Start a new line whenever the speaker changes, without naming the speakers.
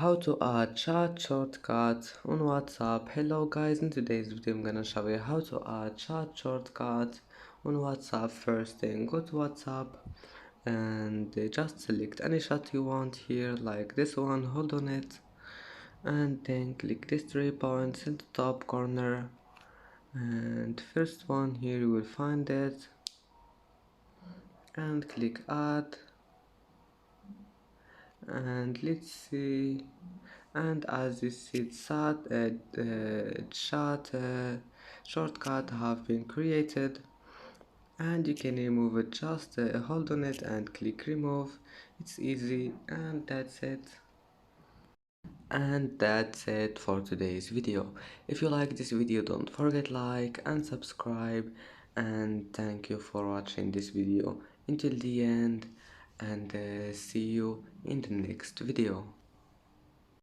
How to add chat shortcut on WhatsApp. Hello guys, in today's video I'm gonna show you how to add chat shortcut on WhatsApp. First thing, go to WhatsApp and just select any chat you want here, like this one, hold on it, and then click these 3 points in the top corner, and first one here you will find it, and click add, and let's see. And as you see, chat shortcut have been created, and you can remove it. Just hold on it and click remove. It's easy, and that's it. And that's it for today's video. If you like this video, don't forget like and subscribe, and thank you for watching this video until the end, and see you in the next video.